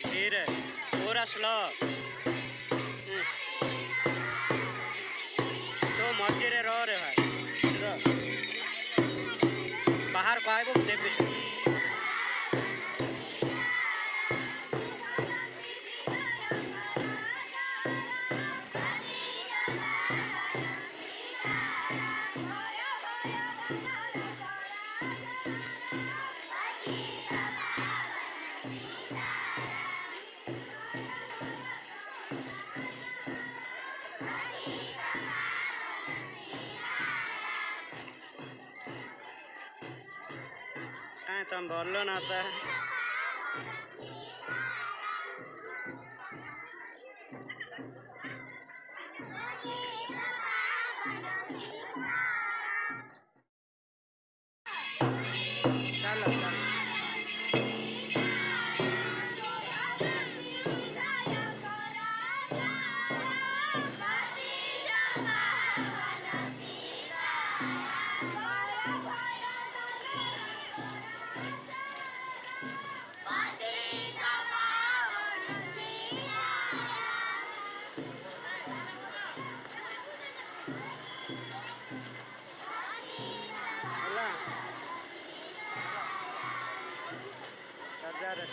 धीरे पूरा स्लो तो मझे रो रे भाई बाहर कहबो देवी तुम बोलो ना था चलो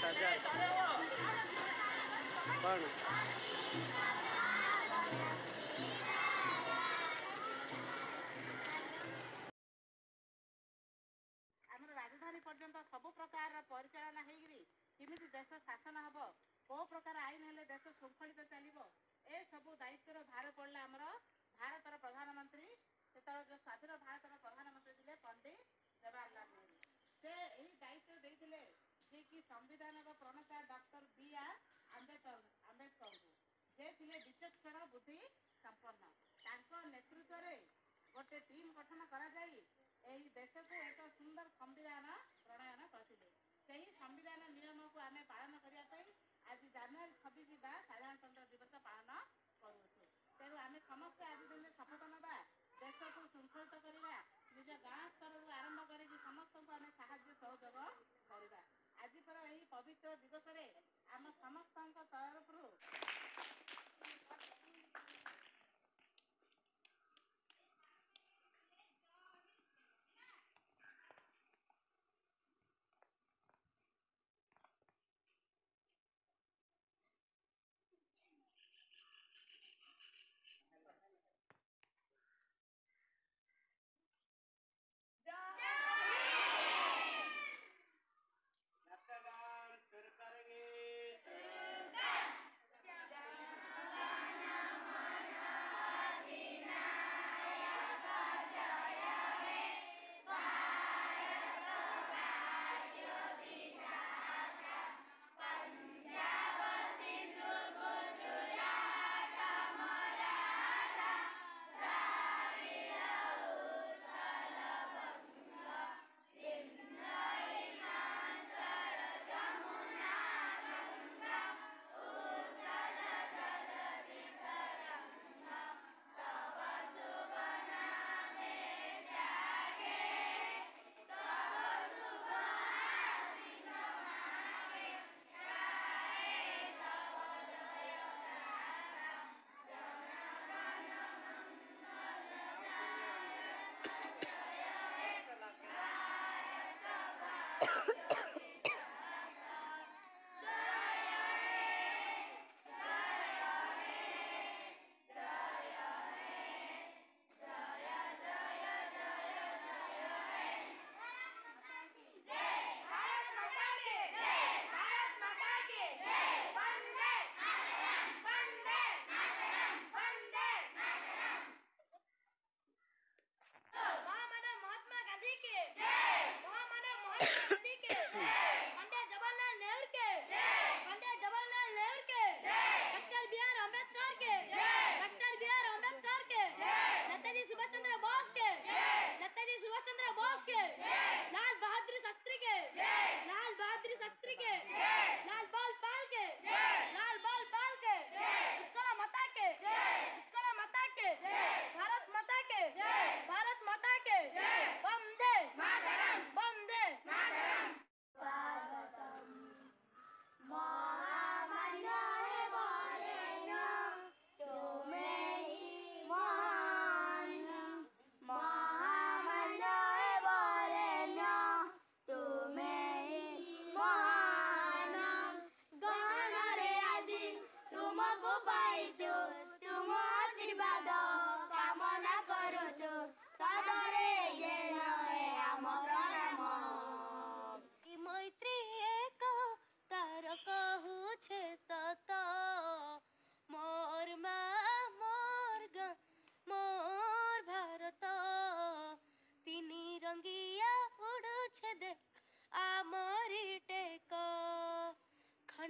सजा कौन राजधानी पर्यंत सब प्रकार परिचालना होमिति देश शासन हम कौ प्रकार आईन हेले देश श्रृंखलित चलो ए सब दायित्वर भार पड़ा आमर भारतर प्रधानमंत्री से जो स्वाधीन भारतर प्रधानमंत्री थे पंडित जवाहरलाल नेहरू से यही दायित्व देते जे कि संविधान प्रणेता डॉक्टर बी.आर. आंबेडकर जे थे विचक्षण बुद्धि संपन्न नेतृत्व में गोटे टीम गठन करा देश को एक सुंदर संविधान प्रणयन करते संविधान नियम को आम पालन करने आज जनवरी 26 बा साधारणतंत्र दिवस पालन करूँ तेणु आम समस्त आज दिन शपथ ना देश को श्रृंखलित करवा निज गाँ स्तर आरंभ कर समस्त को आम साहाय्य सहयोग करवा आज पर यही पवित्र दिवस आम समस्त तरफ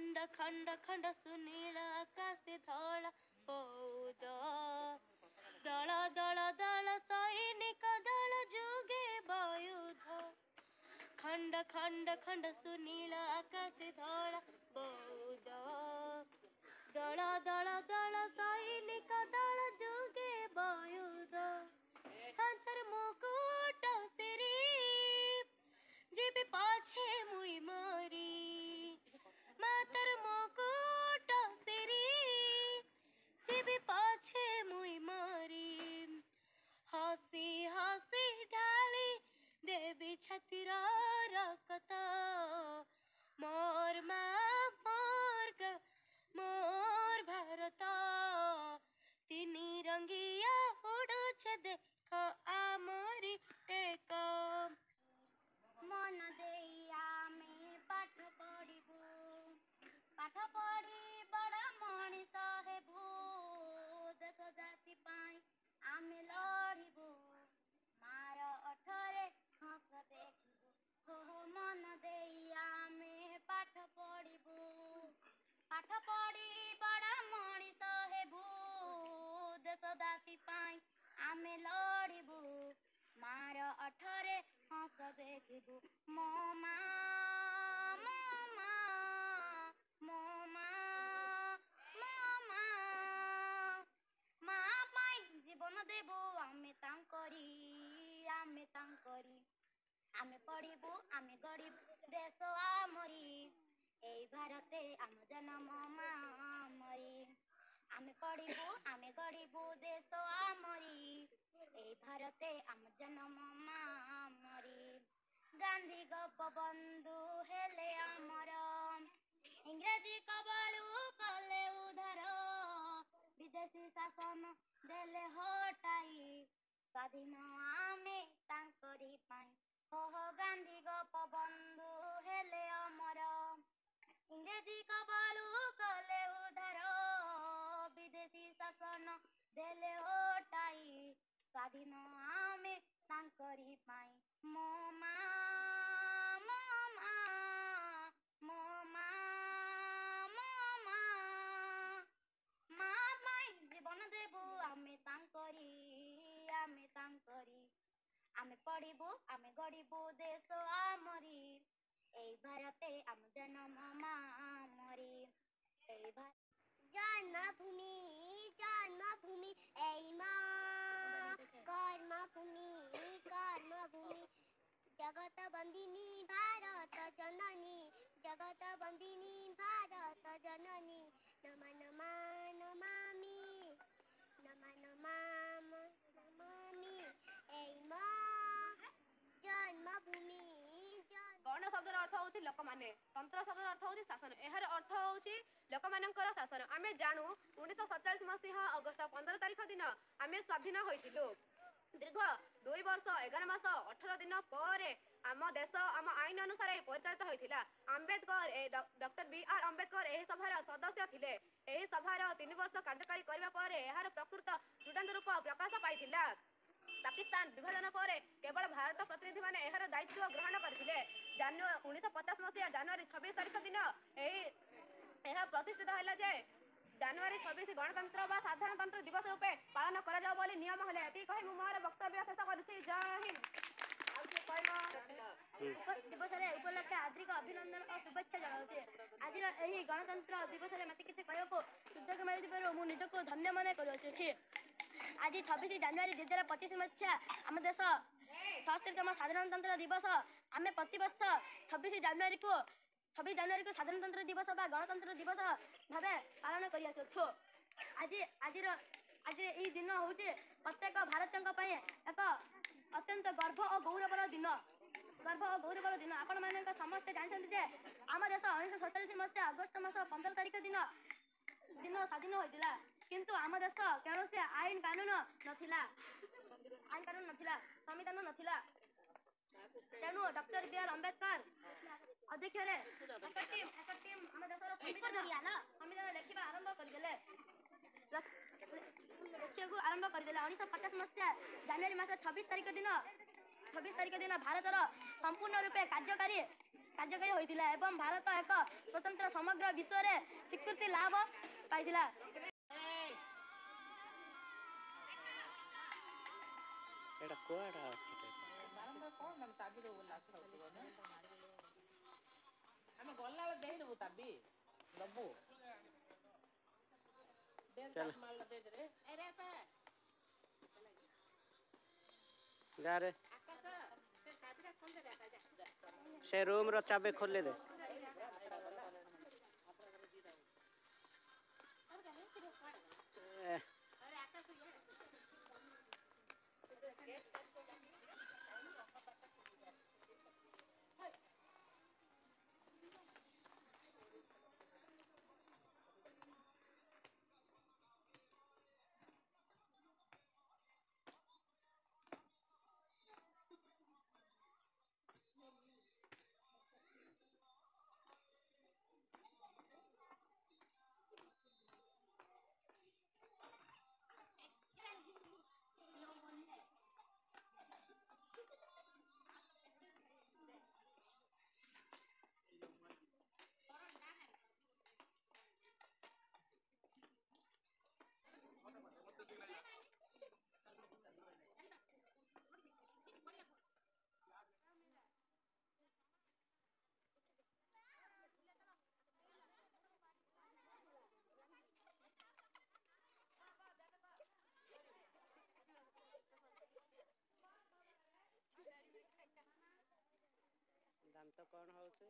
खंड खंड खंड सुनील आकाश धला पौद दल दल दल सैनिक दल जुगे वायुध खंड खंड खंड सुनील आकाश धला पौद दल दल दल सैनिक दल जुगे वायुध हाथर मुकुट सिरी जीबे पाछे मुई मरी मातर मुकुट सिरी जीबे पाछे मुई मरी हसी हसी ढाली देवी छतिर रकत मोर माँ मोर भारत तिनी रंगिया उड़ुछ देख आमरी टेक मन देई आमे पाठ पढ़ी बड़ा मଣିଷ हेबू देश जाति पाई आमे लढ़िबू मार अठरे हंस देखिबू हो मन देई आमे पाठ पढ़ी बड़ा मଣିଷ हेबू देश जाति पाई आमे लढ़िबू मार अठरे हंस देखिबू मो माँ माँ पाई जीवन देबू आमे तांकरी आमे पढ़िबू आमे गढ़िबू देश आमरी एई भारते आम जन्म मामरी आमे पढ़िबू आमे गढ़िबू देश आमरी एई भारते आम जन्म मामरी गांधी गोपबंधु हेले आमर इंग्रेजी कबळू कले उधार विदेशी शासन देले हटाई स्वाधीन आमे तांकरी पाई हो गांधी गोपबंधु हेले अमर इंग्रेजी कबळू कले उधार विदेशी शासन देले हटाई स्वाधीन आमे तांकरी पाई मो माँ माँ पाई जीवन देबू आमे तांकरी आमे पढ़िबू आमे गढ़िबू देश आमरी एई भारते आम जन्म मामरी एई जन्मभूमि एई माँ कर्मभूमि जगत बंदिनी भारत जननी नमामि एई माँ जन्मभूमि गण शब्दर अर्थ होची लोकमाने तंत्र शब्दर अर्थ होची शासन एहार अर्थ होची लोकमानंकर शासन आमे जानू 1947 मसीहा अगस्त 15 तारिख दिन आमे स्वाधीन होइतिलु दीर्घ 2 वर्ष 11 मास 18 दिन पर आम देश आम आईन अनुसार परिचालित होइतिला अंबेडकर डॉक्टर बी.आर. अंबेडकर एही सभार सदस्य थिले एही सभार 3 वर्ष कार्यकारी करबा पर एहार प्रकृत चूड़ाন্ত रूप प्रकाश पाइथिला पाकिस्तान विभाजन पर केवल भारत प्रतिनिधि माने एहार दायित्व ग्रहण करथिले जानुआरी 1950 मसीहा जानुआरी 26 तारिख दिन एहा प्रतिष्ठित हैला जे जानुआरी 26 गणतंत्र बा साधारणतंत्र दिवस रूपे पालन करा जाओ बोली नियम हले एति कहि मु मोर वक्तव्य शेष करूछि जय हिंद दिवस उपलक्षे आदरिक अभिनंदन और शुभेच्छा जनाऊे आज यही गणतंत्र दिवस में मत किसी कहूँ सुजोग मिल मु निजक धन्य मन करुच्छी आज 26 जानुआरी 2025 मसीहा आम देश 76तम साधारणतंत्र दिवस आम प्रतिवर्ष 26 जानुआरी को साधारणतंत्र दिवस बा गणतंत्र दिवस भाव पालन कर आज यही दिन हूँ प्रत्येक भारतीय एक अत्यंत गर्व और गौरवर दिन आपण मान समस्ते जानते आम देश 1947 मसीहा अगस्ट मास 15 तारिख दिन स्वाधीन होता किंतु आम देश कौन आईन कानून नथिला संविधान नथिला तेणु डॉक्टर बी.आर. अंबेडकर अध्यक्ष टीम आम देशर संविधान लेखा आरंभ करदेले लेखा आरंभ करदेले 1950 मसीहा जानुआरी मास 26 तारिख दिन भारतर संपूर्ण रूपे कार्यकारी କାର୍ଯ୍ୟକାରୀ ହୋଇଥିଲା ଏବଂ ଭାରତ ଏକ ସ୍ୱତନ୍ତ୍ର ସମଗ୍ର ବିଶ୍ୱରେ ସ୍ୱୀକୃତି ଲାଭ ପାଇଥିଲା। ଏଇଟା କୁଆଡ଼େ ଅଛି ଆମେ ଗଲାବେଳେ ଦେଇଦେବୁ ତାବି ଦବୁ ଚାଲ ଦେଇଦେରେ ଗାଁରେ ସେ ରୁମ୍ର ଚାବି ଖୋଲିଦେ। ଦାନ୍ତ କ'ଣ ହଉଛି?